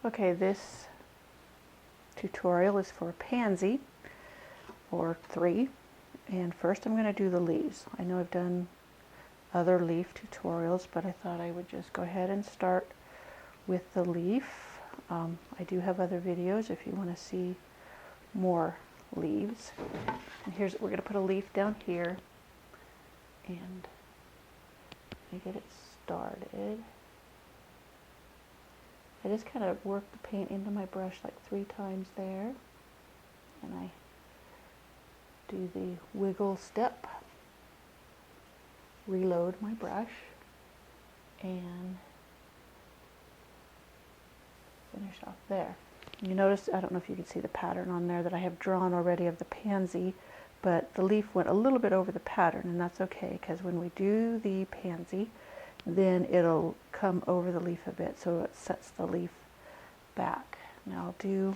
Okay, this tutorial is for Pansy, or 3, and first I'm going to do the leaves. I know I've done other leaf tutorials, but I thought I would just go ahead and start with the leaf. I do have other videos if you want to see more leaves. And we're going to put a leaf down here, and let me get it started. I just kind of work the paint into my brush like 3 times there, and I do the wiggle step, reload my brush, and finish off there. You notice, I don't know if you can see the pattern on there that I have drawn already of the pansy, but the leaf went a little bit over the pattern, and that's okay, because when we do the pansy, then it'll come over the leaf a bit, so it sets the leaf back. Now I'll do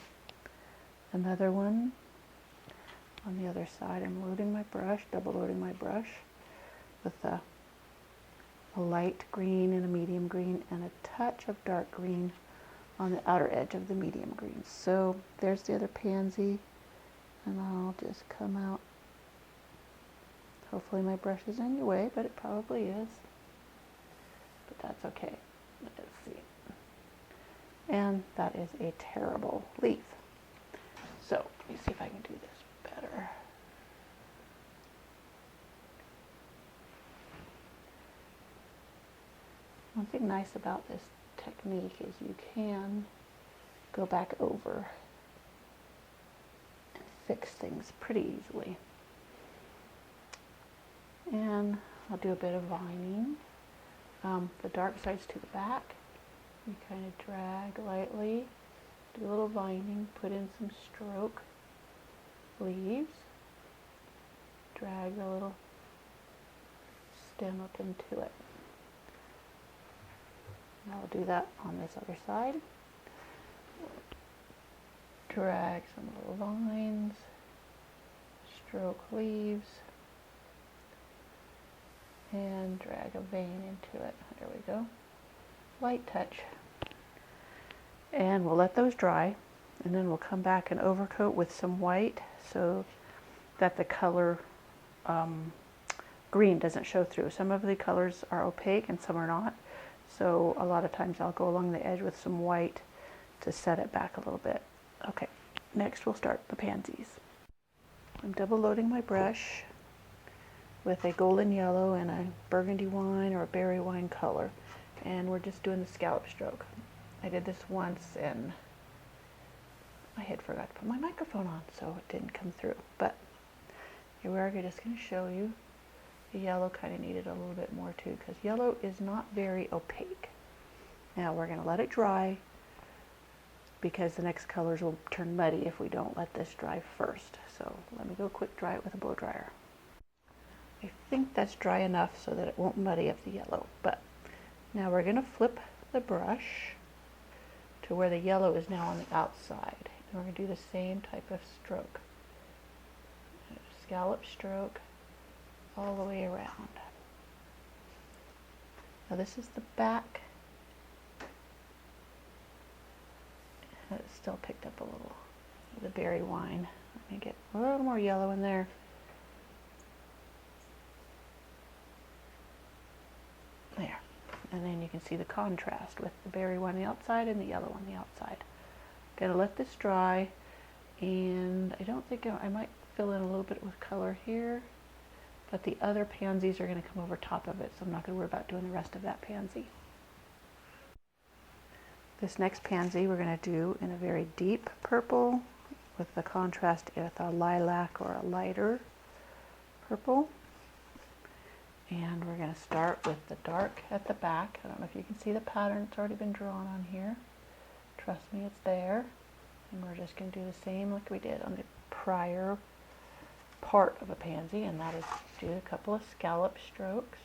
another one on the other side. I'm loading my brush, double loading my brush with a light green and a medium green and a touch of dark green on the outer edge of the medium green. So there's the other pansy, and I'll just come out. Hopefully my brush isn't in your way, but it probably is. But that's okay. Let's see. And that is a terrible leaf. So let me see if I can do this better. One thing nice about this technique is you can go back over and fix things pretty easily. And I'll do a bit of vining. The dark side's to the back. You kind of drag lightly, do a little vining, put in some stroke leaves, drag the little stem up into it. And I'll do that on this other side. Drag some little vines, stroke leaves, and drag a vein into it. There we go. Light touch. And we'll let those dry, and then we'll come back and overcoat with some white so that the color green doesn't show through. Some of the colors are opaque and some are not. So a lot of times I'll go along the edge with some white to set it back a little bit. Okay, next we'll start the pansies. I'm double loading my brush with a golden yellow and a burgundy wine or a berry wine color. And we're just doing the scallop stroke. I did this once and I had forgot to put my microphone on, so it didn't come through. But here we are, I'm just going to show you. The yellow kind of needed a little bit more too, because yellow is not very opaque. Now we're going to let it dry, because the next colors will turn muddy if we don't let this dry first. So let me go quick dry it with a blow dryer. I think that's dry enough so that it won't muddy up the yellow. But now we're going to flip the brush to where the yellow is now on the outside. And we're going to do the same type of stroke. Scallop stroke all the way around. Now this is the back. It's still picked up a little of the berry wine. Let me get a little more yellow in there. There. And then you can see the contrast with the berry one on the outside and the yellow on the outside. Gonna let this dry, and I don't think I might fill in a little bit with color here, but the other pansies are going to come over top of it, so I'm not going to worry about doing the rest of that pansy. This next pansy we're going to do in a very deep purple with the contrast with a lilac or a lighter purple. And we're going to start with the dark at the back. I don't know if you can see the pattern, it's already been drawn on here. Trust me, it's there. And we're just going to do the same like we did on the prior part of a pansy, and that is do a couple of scallop strokes.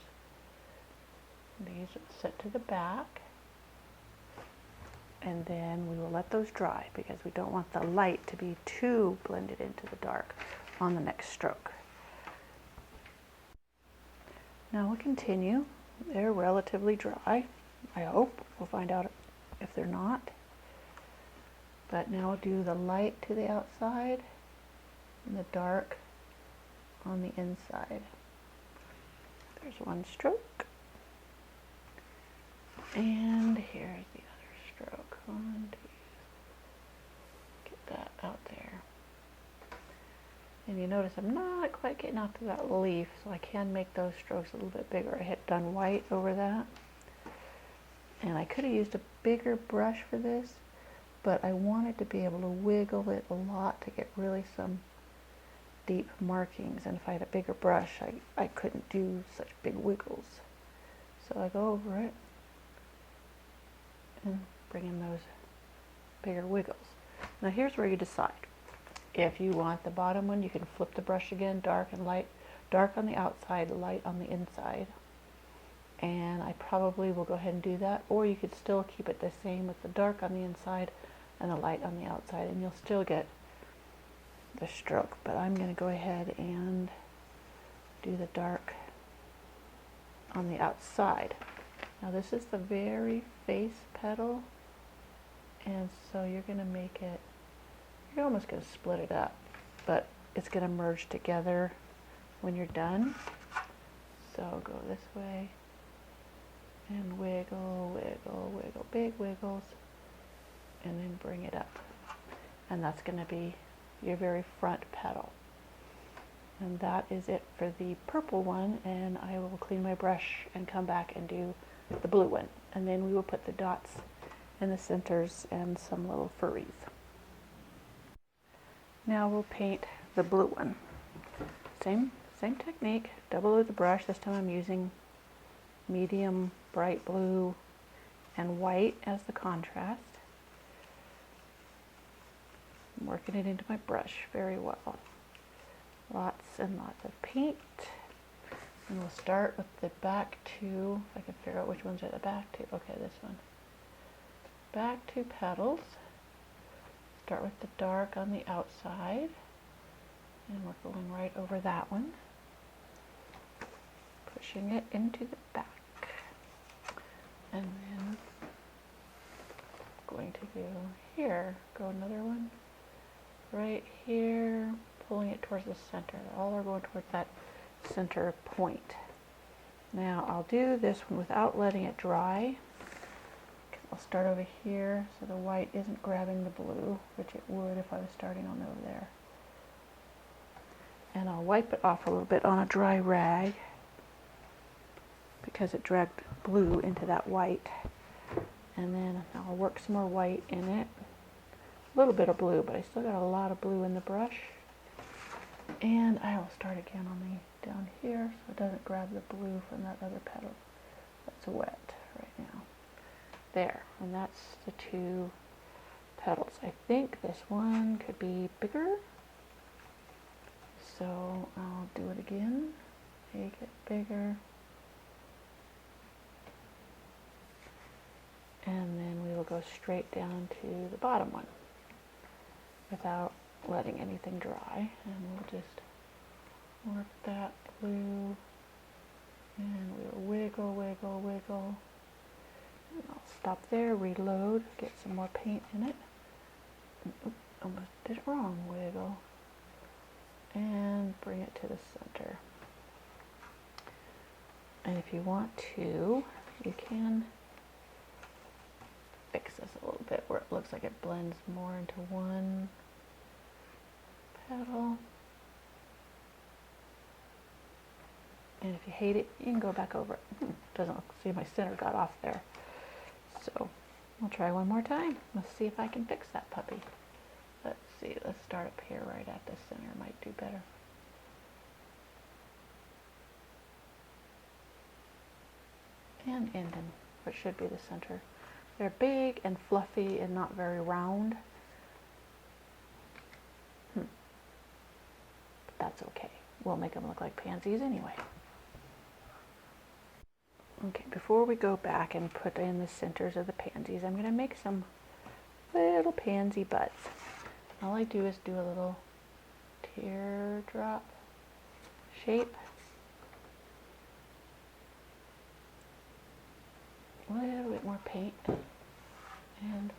These are set to the back, and then we will let those dry because we don't want the light to be too blended into the dark on the next stroke. Now we'll continue. They're relatively dry, I hope. We'll find out if they're not. But now I'll do the light to the outside and the dark on the inside. There's one stroke. And here's the other stroke. 1, 2. Get that out there. And you notice I'm not quite getting out to that leaf, so I can make those strokes a little bit bigger. I hit done white over that. And I could have used a bigger brush for this, but I wanted to be able to wiggle it a lot to get really some deep markings. And if I had a bigger brush, I couldn't do such big wiggles. So I go over it and bring in those bigger wiggles. Now here's where you decide. If you want the bottom one, you can flip the brush again, dark and light, dark on the outside, light on the inside. And I probably will go ahead and do that, or you could still keep it the same with the dark on the inside and the light on the outside, and you'll still get the stroke. But I'm going to go ahead and do the dark on the outside. Now this is the very face petal, and so you're going to make it, you're almost going to split it up, but it's going to merge together when you're done. So go this way and wiggle, wiggle, wiggle, big wiggles, and then bring it up. And that's going to be your very front petal. And that is it for the purple one, and I will clean my brush and come back and do the blue one. And then we will put the dots in the centers and some little furries. Now we'll paint the blue one. Same technique, double the brush. This time I'm using medium bright blue and white as the contrast. I'm working it into my brush very well. Lots and lots of paint. And we'll start with the back two, if I can figure out which ones are the back two. Okay, this one. Back two petals. Start with the dark on the outside. And we're going right over that one. Pushing it into the back. And then going to go here, go another one right here, pulling it towards the center. All are going towards that center point. Now I'll do this one without letting it dry. I'll start over here so the white isn't grabbing the blue, which it would if I was starting on over there. And I'll wipe it off a little bit on a dry rag because it dragged blue into that white. And then I'll work some more white in it. A little bit of blue, but I still got a lot of blue in the brush. And I will start again on the down here so it doesn't grab the blue from that other petal that's wet right now. There, and that's the two petals. I think this one could be bigger. So I'll do it again, make it bigger. And then we will go straight down to the bottom one without letting anything dry. And we'll just work that blue, and we'll wiggle, wiggle, wiggle. And I'll stop there, reload, get some more paint in it. Oops, almost did it wrong. Wiggle. And bring it to the center. And if you want to, you can fix this a little bit where it looks like it blends more into one petal. And if you hate it, you can go back over it. Doesn't look, see, my center got off there. So I'll try one more time. Let's see if I can fix that puppy. Let's see, let's start up here right at the center. Might do better. And end in what should be the center. They're big and fluffy and not very round. But that's okay. We'll make them look like pansies anyway. Okay, before we go back and put in the centers of the pansies, I'm going to make some little pansy buds. All I do is do a little teardrop shape. A little bit more paint and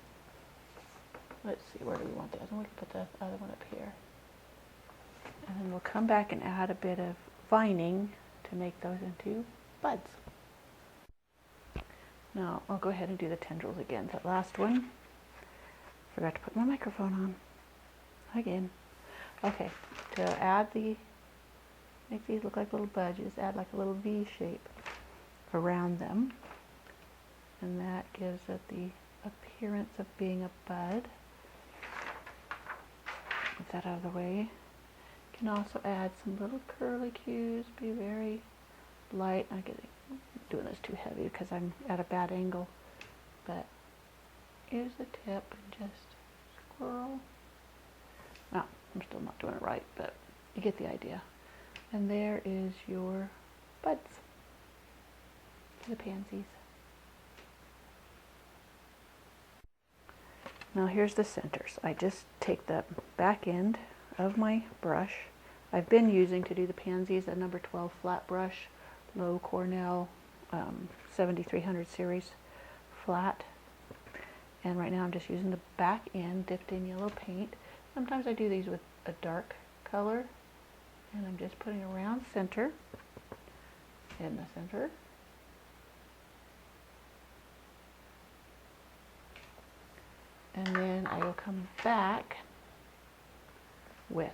let's see, where do we want the other one? We can put the other one up here. And then we'll come back and add a bit of vining to make those into buds. Now I'll go ahead and do the tendrils again. That last one, forgot to put my microphone on again. Okay, to add make these look like little buds, just add like a little V shape around them, and that gives it the appearance of being a bud. Get that out of the way. You can also add some little curlicues, be very light. I'm doing this too heavy because I'm at a bad angle, but use the tip and just swirl. Well, I'm still not doing it right, but you get the idea. And there is your buds for the pansies. Now here's the centers. I just take the back end of my brush. I've been using to do the pansies a number 12 flat brush, low Cornell 7300 series flat. And right now I'm just using the back end dipped in yellow paint. Sometimes I do these with a dark color, and I'm just putting a round center in the center. And then I will come back with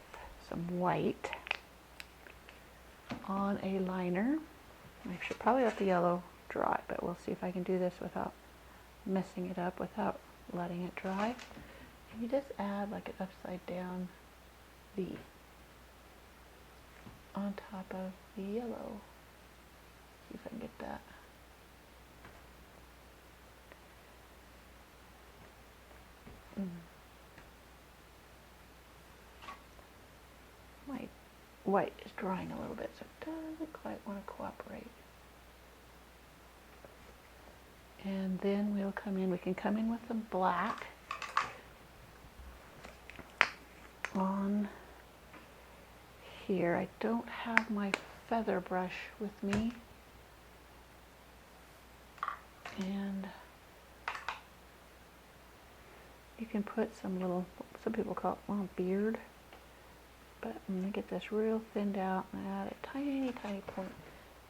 some white on a liner. I should probably let the yellow dry, but we'll see if I can do this without messing it up, without letting it dry. And you just add like an upside down V on top of the yellow. See if I can get that. My white is drying a little bit, so it doesn't quite want to cooperate. And then we'll come in, we can come in with some black on here. I don't have my feather brush with me. And you can put some little, some people call it, well, beard. But I'm going to get this real thinned out and add a tiny, tiny point.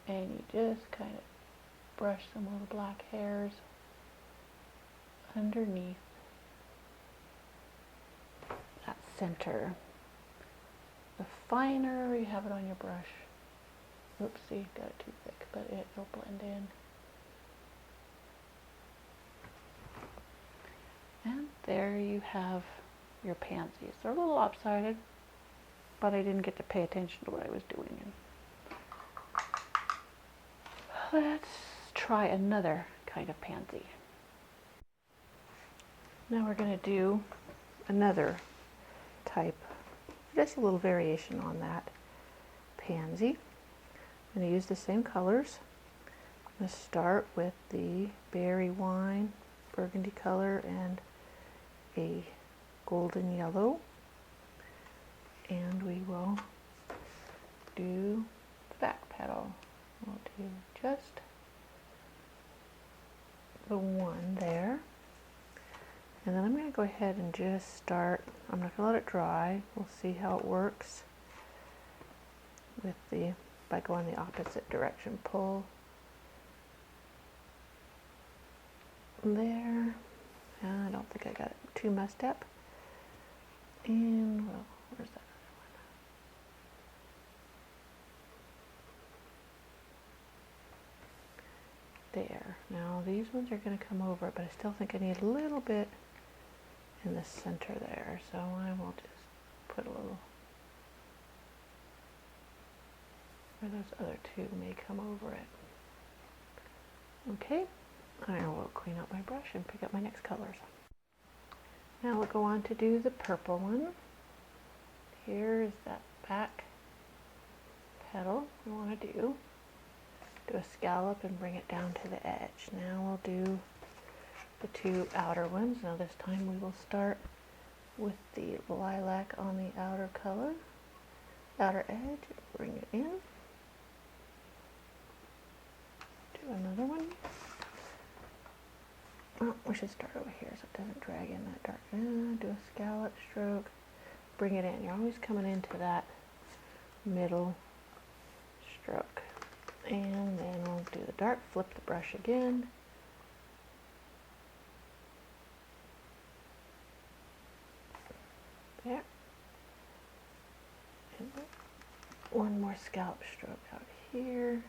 And you just kind of brush some little black hairs underneath that center. The finer you have it on your brush, oopsie, got it too thick, but it'll blend in. And there you have your pansies. They're a little lopsided, but I didn't get to pay attention to what I was doing. Let's try another kind of pansy. Now we're going to do another type, just a little variation on that pansy. I'm going to use the same colors. I'm going to start with the berry wine, burgundy color, and a golden yellow. And we will do the back petal. We'll do just the one there. And then I'm going to go ahead and just start, I'm not going to let it dry. We'll see how it works with by going the opposite direction. Pull there. I don't think I got it too messed up. And, well, where's that other one? There. Now these ones are going to come over, but I still think I need a little bit in the center there. So I will just put a little where those other two may come over it. Okay. I will clean up my brush and pick up my next colors. Now we'll go on to do the purple one. Here is that back petal we want to do a scallop and bring it down to the edge. Now we'll do the two outer ones. Now this time we will start with the lilac on the outer color, outer edge, bring it in. Do another one. Oh, We should start over here so it doesn't drag in that dark. Do a scallop stroke. Bring it in. You're always coming into that middle stroke. And then we'll do the dark. Flip the brush again. There. And one more scallop stroke out here.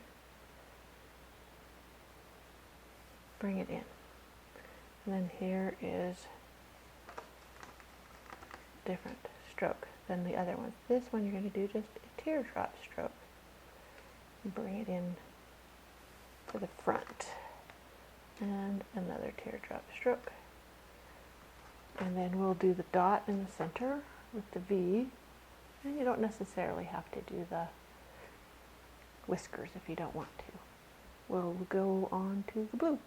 Bring it in. And then here is different stroke than the other one. This one you're going to do just a teardrop stroke. Bring it in to the front. And another teardrop stroke. And then we'll do the dot in the center with the V. And you don't necessarily have to do the whiskers if you don't want to. We'll go on to the blue.